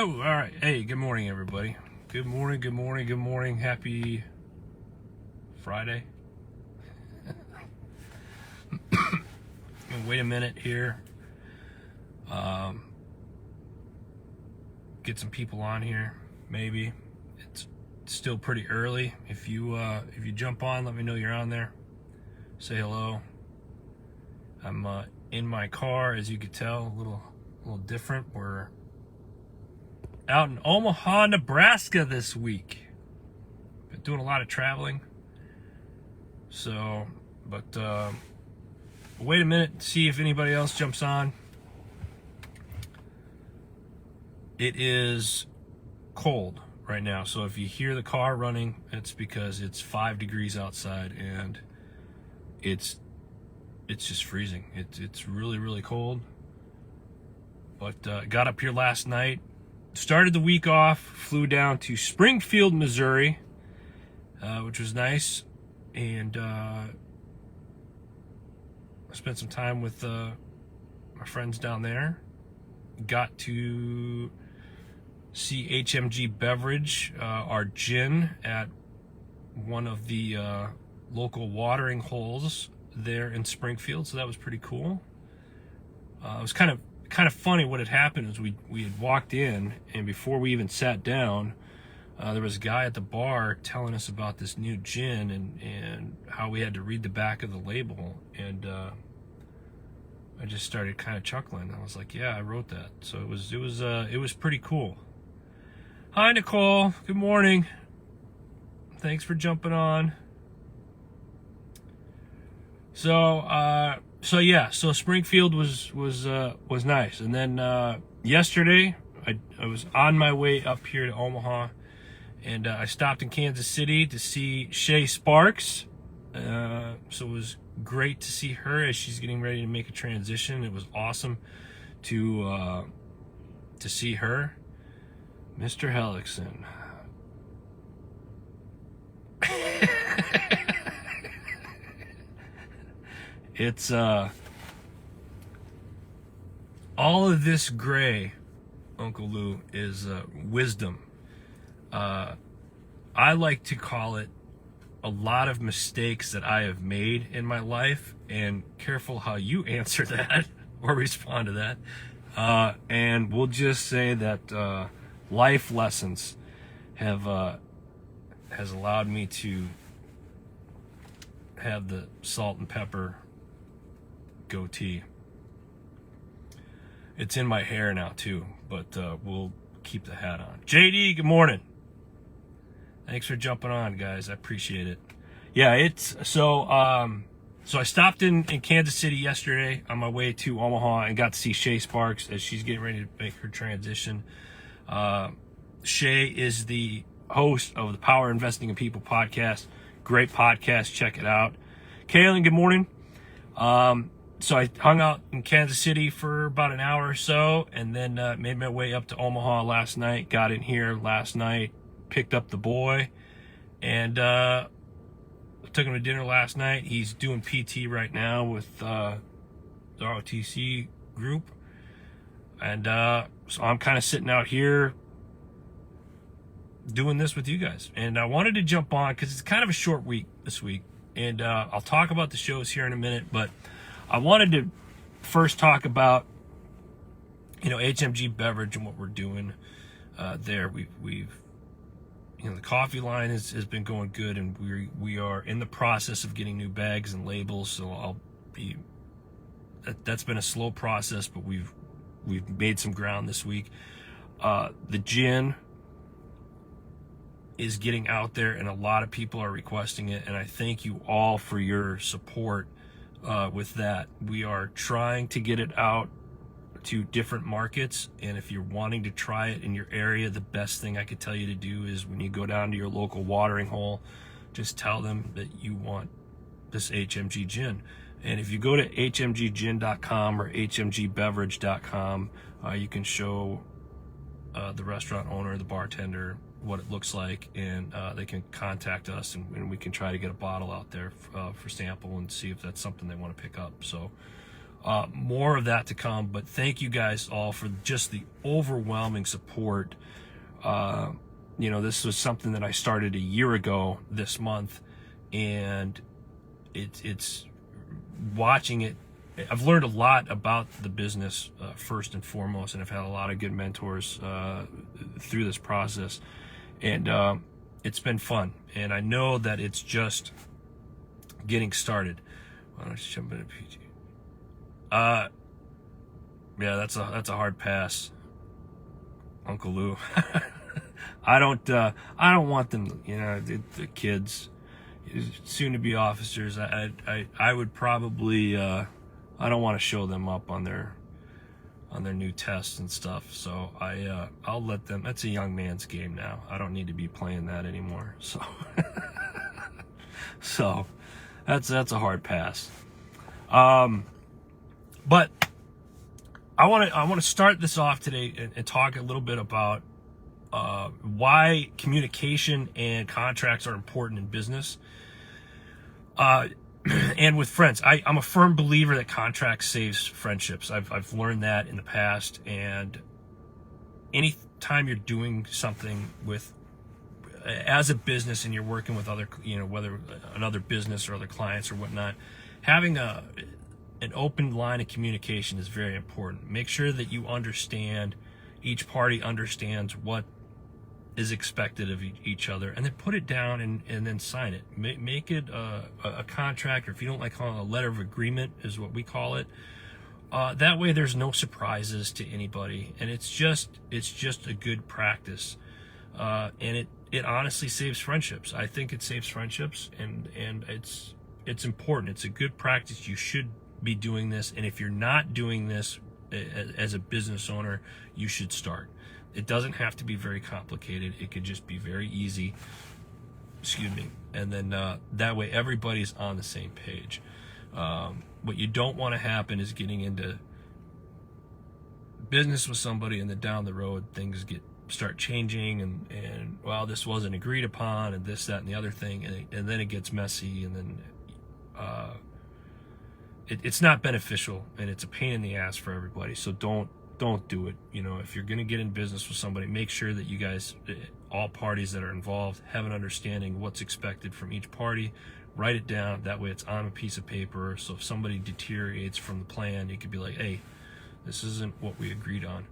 Oh, all right. Hey, good morning, everybody. Good morning, good morning, good morning. Happy Friday. Wait a minute here. Get some people on here. Maybe it's still pretty early. If you jump on, let me know you're on there. Say hello. I'm in my car, as you could tell, a little different. We're out in Omaha, Nebraska this week. Been doing a lot of traveling. So, but wait a minute, see if anybody else jumps on. It is cold right now, so if you hear the car running, it's because it's 5 degrees outside and it's just freezing. It's really, really cold. But got up here last night. Started the week off, flew down to Springfield, Missouri, which was nice, and I spent some time with my friends down there. Got to see HMG Beverage, our gin, at one of the local watering holes there in Springfield, so that was pretty cool. It was kind of funny. What had happened is we had walked in, and before we even sat down, there was a guy at the bar telling us about this new gin and how we had to read the back of the label, and I just started kind of chuckling. I was like, yeah, I wrote that. So it was pretty cool. Hi, Nicole. Good morning. Thanks for jumping on. So Springfield was nice, and then yesterday I was on my way up here to Omaha, and I stopped in Kansas City to see Shay Sparks. So it was great to see her as she's getting ready to make a transition. It was awesome to see her, Mr. Hellickson. It's all of this gray, Uncle Lou, is wisdom. I like to call it a lot of mistakes that I have made in my life, and careful how you answer that or respond to that. And we'll just say that life lessons has allowed me to have the salt and pepper goatee. It's in my hair now too, but we'll keep the hat on. JD, good morning. Thanks for jumping on, guys. I appreciate it. Yeah, it's so I stopped in Kansas City yesterday on my way to Omaha and got to see Shay Sparks as she's getting ready to make her transition. Shay is the host of the Power Investing in People podcast. Great podcast. Check it out. Kaylin, good morning. So I hung out in Kansas City for about an hour or so, and then made my way up to Omaha last night. Got in here last night, picked up the boy, and took him to dinner last night. He's doing PT right now with the ROTC group, and so I'm kind of sitting out here doing this with you guys. And I wanted to jump on because it's kind of a short week this week, and I'll talk about the shows here in a minute, but I wanted to first talk about, HMG Beverage and what we're doing there. We've the coffee line has been going good, and we are in the process of getting new bags and labels. So that's been a slow process, but we've made some ground this week. The gin is getting out there, and a lot of people are requesting it, and I thank you all for your support with that. We are trying to get it out to different markets, and if you're wanting to try it in your area, the best thing I could tell you to do is when you go down to your local watering hole, just tell them that you want this HMG gin. And if you go to hmggin.com or hmgbeverage.com, you can show the restaurant owner, the bartender, what it looks like, and they can contact us, and we can try to get a bottle out there for sample and see if that's something they want to pick up. So More of that to come, but thank you guys all for just the overwhelming support. This was something that I started a year ago this month, and it's watching it. I've learned a lot about the business, first and foremost, and I've had a lot of good mentors through this process, and it's been fun. And I know that it's just getting started. Why don't you jump into PG? Yeah, that's a hard pass, Uncle Lou. I don't want them, the kids, soon to be officers. I would probably, I don't want to show them up on their new tests and stuff. So I'll let them. That's a young man's game now. I don't need to be playing that anymore. So, so that's a hard pass. But I want to start this off today and talk a little bit about why communication and contracts are important in business and with friends. I'm a firm believer that contracts saves friendships. I've learned that in the past, and anytime you're doing something as a business and you're working with other, whether another business or other clients or whatnot, having an open line of communication is very important. Make sure that you understand, each party understands what is expected of each other, and then put it down and then sign it. Make it a contract, or if you don't like calling it, a letter of agreement is what we call it. That way there's no surprises to anybody, and it's just a good practice. And it honestly saves friendships. I think it saves friendships, and it's important. It's a good practice. You should be doing this, and if you're not doing this as a business owner, you should start. It doesn't have to be very complicated. It could just be very easy. Excuse me. And then that way everybody's on the same page. What you don't want to happen is getting into business with somebody, and then down the road things start changing, and well, this wasn't agreed upon, and this, that, and the other thing, and then it gets messy, and then it's not beneficial, and it's a pain in the ass for everybody. So don't do it. If you're going to get in business with somebody, make sure that you guys, all parties that are involved, have an understanding what's expected from each party. Write it down. That way it's on a piece of paper. So if somebody deteriorates from the plan, you could be like, hey, this isn't what we agreed on.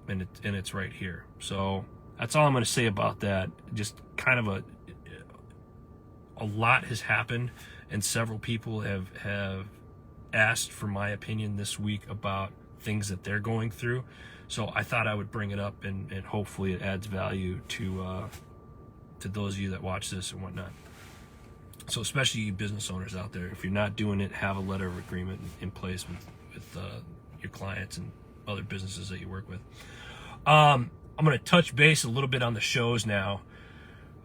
And it's right here. So that's all I'm going to say about that. Just kind of a lot has happened, and several people have asked for my opinion this week about things that they're going through. So I thought I would bring it up, and hopefully it adds value to those of you that watch this and whatnot. So especially you business owners out there, if you're not doing it, have a letter of agreement in place with your clients and other businesses that you work with. I'm going to touch base a little bit on the shows now,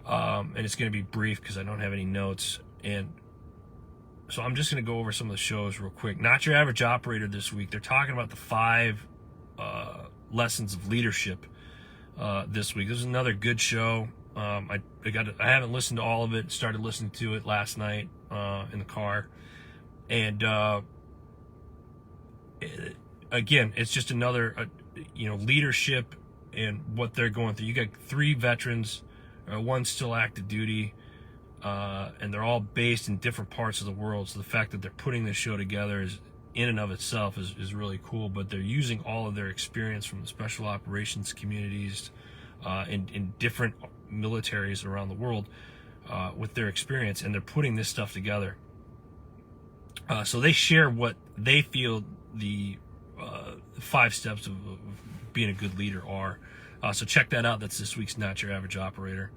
and it's going to be brief because I don't have any notes. And so I'm just going to go over some of the shows real quick. Not Your Average Operator this week. They're talking about the 5 lessons of leadership this week. This is another good show. I haven't listened to all of it. Started listening to it last night in the car, and again, it's just another leadership and what they're going through. You got 3 veterans, one still active duty, and they're all based in different parts of the world. So the fact that they're putting this show together is, in and of itself, is really cool. But they're using all of their experience from the special operations communities in different militaries around the world with their experience, and they're putting this stuff together. So they share what they feel the 5 steps of being a good leader are. So check that out. That's this week's Not Your Average Operator.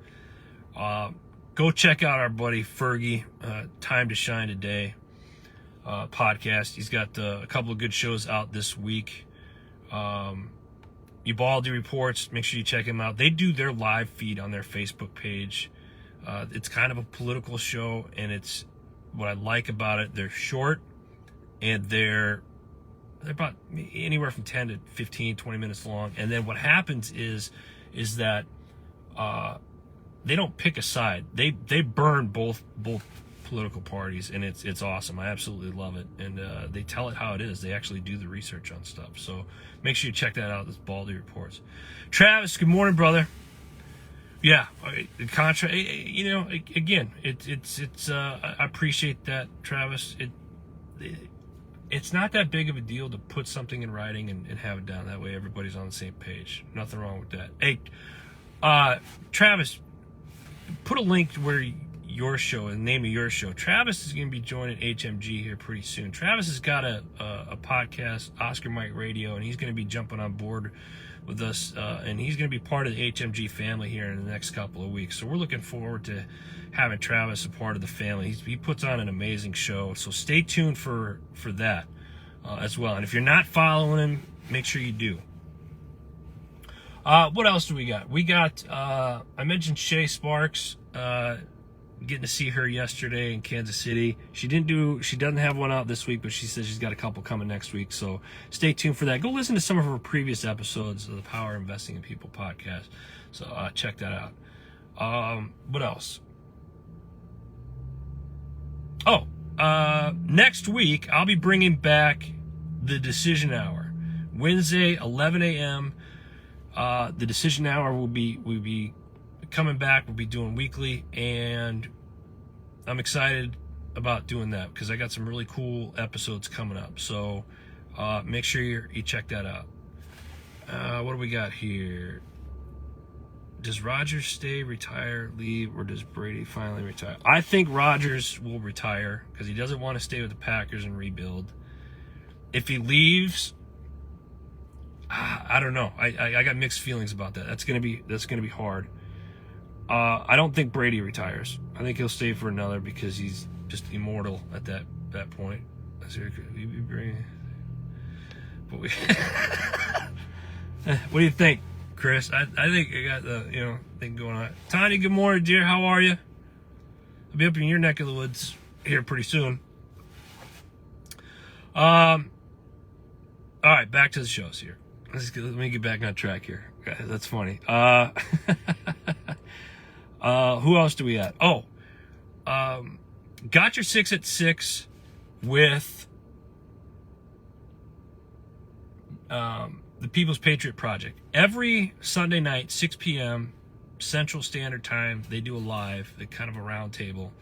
Go check out our buddy Fergie, Time to Shine Today podcast. He's got a couple of good shows out this week. Ubaldi Reports, make sure you check him out. They do their live feed on their Facebook page. It's kind of a political show, and it's what I like about it. They're short, and they're about anywhere from 10 to 15, 20 minutes long. And then what happens is that they don't pick a side. They burn both political parties, and it's awesome. I absolutely love it, and they tell it how it is. They actually do the research on stuff. So make sure you check that out. This Baldy Reports. Travis, good morning, brother. Yeah, the contract. You know, again, it's. I appreciate that, Travis. It's not that big of a deal to put something in writing and have it down. That way, everybody's on the same page. Nothing wrong with that. Hey, Travis, put a link to where your show and the name of your show. Travis is going to be joining HMG here pretty soon. Travis has got a podcast, Oscar Mike Radio, and he's going to be jumping on board with us, and he's going to be part of the HMG family here in the next couple of weeks. So we're looking forward to having Travis a part of the family. He puts on an amazing show, so stay tuned for that as well. And if you're not following him, make sure you do. What else do we got? We got, I mentioned Shay Sparks, getting to see her yesterday in Kansas City. She doesn't have one out this week, but she says she's got a couple coming next week. So stay tuned for that. Go listen to some of her previous episodes of the Power Investing in People podcast. So check that out. What else? Oh, next week I'll be bringing back the Decision Hour. Wednesday, 11 a.m. The Decision Hour will be coming back. We'll be doing weekly, and I'm excited about doing that because I got some really cool episodes coming up. So make sure you check that out. What do we got here? Does Rodgers stay, retire, leave, or does Brady finally retire? I think Rodgers will retire because he doesn't want to stay with the Packers and rebuild. If he leaves, I don't know. I got mixed feelings about that. That's gonna be hard. I don't think Brady retires. I think he'll stay for another because he's just immortal at that point. What do you think, Chris? I think I got the thing going on. Tanya, good morning, dear. How are you? I'll be up in your neck of the woods here pretty soon. All right, back to the shows here. Let me get back on track here. That's funny. Who else do we have? Oh, got your 6 at 6 with the People's Patriot Project. Every Sunday night, 6 p.m. Central Standard Time, they do a live, kind of a round table,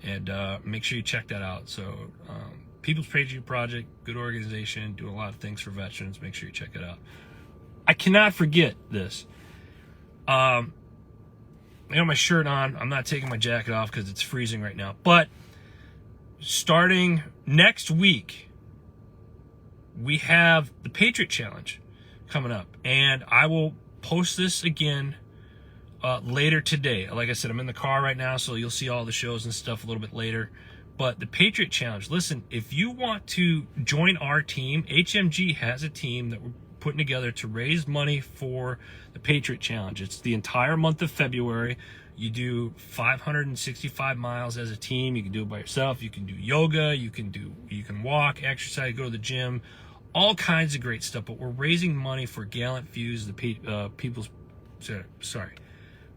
and make sure you check that out. So People's Patriot Project, good organization, doing a lot of things for veterans. Make sure you check it out. I cannot forget this. I got my shirt on. I'm not taking my jacket off because it's freezing right now. But starting next week, we have the Patriot Challenge coming up. And I will post this again later today. Like I said, I'm in the car right now, so you'll see all the shows and stuff a little bit later. But the Patriot Challenge, listen, if you want to join our team, HMG has a team that we're putting together to raise money for the Patriot Challenge. It's the entire month of February. You do 565 miles as a team. You can do it by yourself. You can do yoga. You can walk, exercise, go to the gym, all kinds of great stuff. But we're raising money for Gallant Fuse,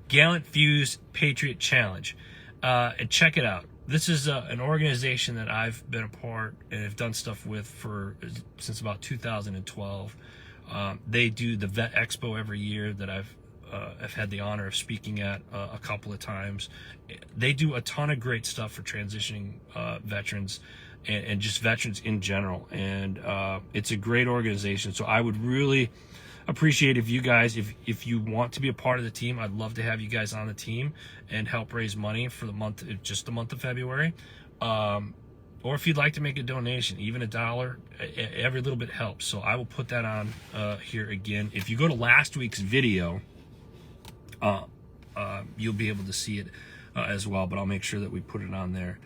Gallant Fuse Patriot Challenge. And check it out. This is an organization that I've been a part and have done stuff with since about 2012. They do the Vet Expo every year that I've had the honor of speaking at a couple of times. They do a ton of great stuff for transitioning veterans and just veterans in general. And it's a great organization. So I would really appreciate if you guys, if you want to be a part of the team, I'd love to have you guys on the team and help raise money for the month, just the month of February. Or if you'd like to make a donation, even $1, every little bit helps. So I will put that on here again. If you go to last week's video, you'll be able to see it as well, but I'll make sure that we put it on there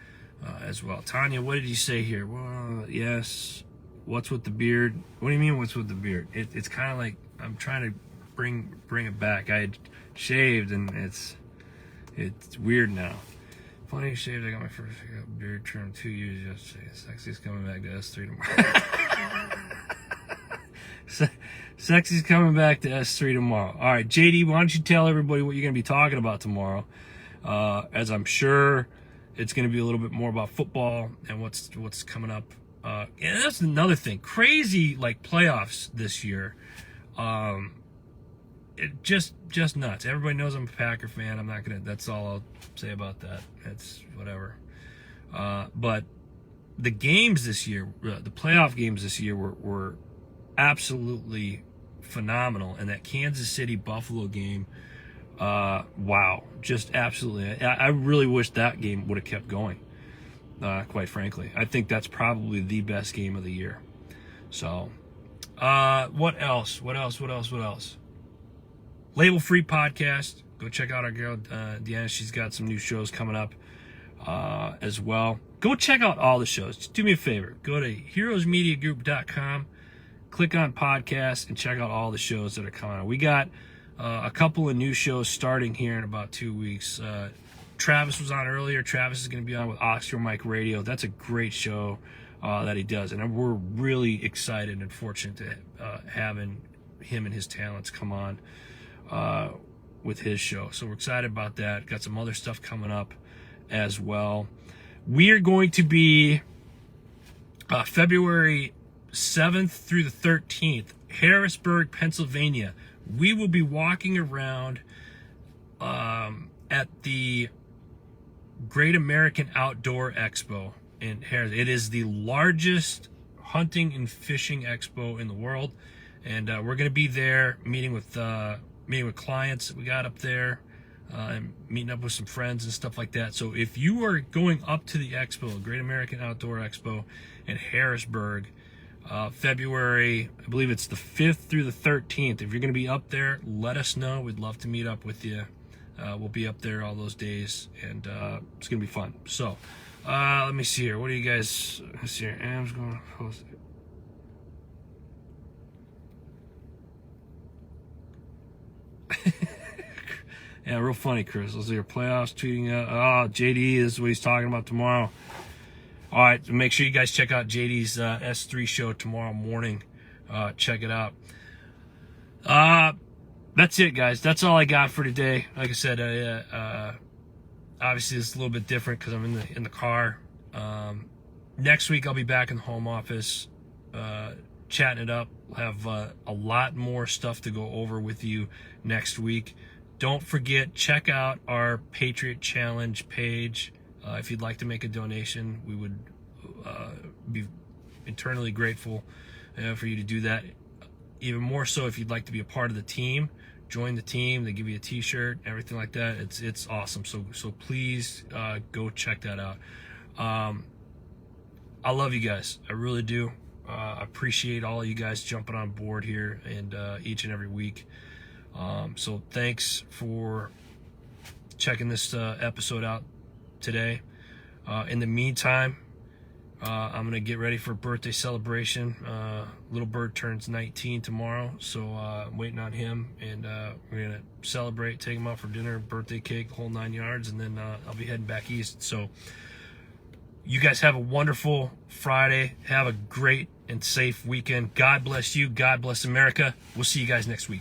as well. Tanya, what did you say here? Well, yes. What's with the beard? What do you mean, what's with the beard? It's kind of like I'm trying to bring it back. I had shaved, and it's weird now. Funny shaved. I got my first beard trim 2 years yesterday. Sexy's coming back to S3 tomorrow. Sexy's coming back to S3 tomorrow. All right, JD, why don't you tell everybody what you're going to be talking about tomorrow? As I'm sure It's going to be a little bit more about football and what's coming up. And that's another thing. Crazy like playoffs this year. It just nuts. Everybody knows I'm a Packer fan. I'm not gonna. That's all I'll say about that. It's whatever. But the games this year, the playoff games this year were absolutely phenomenal. And that Kansas City Buffalo game, wow, just absolutely. I really wish that game would have kept going. Quite frankly, I think that's probably the best game of the year. So, what else? Label Free Podcast. Go check out our girl Deanna. She's got some new shows coming up as well. Go check out all the shows. Just do me a favor. Go to heroesmediagroup.com, click on podcasts, and check out all the shows that are coming out. We got a couple of new shows starting here in about 2 weeks. Travis was on earlier. Travis is going to be on with Oxford Mike Radio. That's a great show that he does. And we're really excited and fortunate to having him and his talents come on with his show. So we're excited about that. Got some other stuff coming up as well. We are going to be February 7th through the 13th, Harrisburg, Pennsylvania. We will be walking around at the Great American Outdoor Expo in Harrisburg. It is the largest hunting and fishing expo in the world, and we're going to be there meeting with clients that we got up there, and meeting up with some friends and stuff like that. So if you are going up to the expo, Great American Outdoor Expo in Harrisburg, February, I believe it's the 5th through the 13th. If you're going to be up there, let us know. We'd love to meet up with you. We'll be up there all those days, and it's going to be fun. So, let me see here. What do you guys see here? Am's going to post it. Yeah, real funny, Chris. Let's see your playoffs tweeting out. Oh, JD is what he's talking about tomorrow. All right, so make sure you guys check out JD's S3 show tomorrow morning. Check it out. That's it, guys. That's all I got for today. Like I said, obviously it's a little bit different because I'm in the car. Next week I'll be back in the home office, chatting it up. We'll have a lot more stuff to go over with you next week. Don't forget, check out our Patriot Challenge page. If you'd like to make a donation, we would be eternally grateful for you to do that. Even more so if you'd like to be a part of the team. Join the team. They give you a t-shirt, everything like that. It's awesome. So please go check that out. I love you guys. I really do. I appreciate all of you guys jumping on board here and each and every week. So thanks for checking this episode out today. In the meantime, I'm going to get ready for a birthday celebration. Little bird turns 19 tomorrow, so I'm waiting on him, and we're going to celebrate, take him out for dinner, birthday cake, the whole 9 yards, and then I'll be heading back east. So you guys have a wonderful Friday. Have a great and safe weekend. God bless you. God bless America. We'll see you guys next week.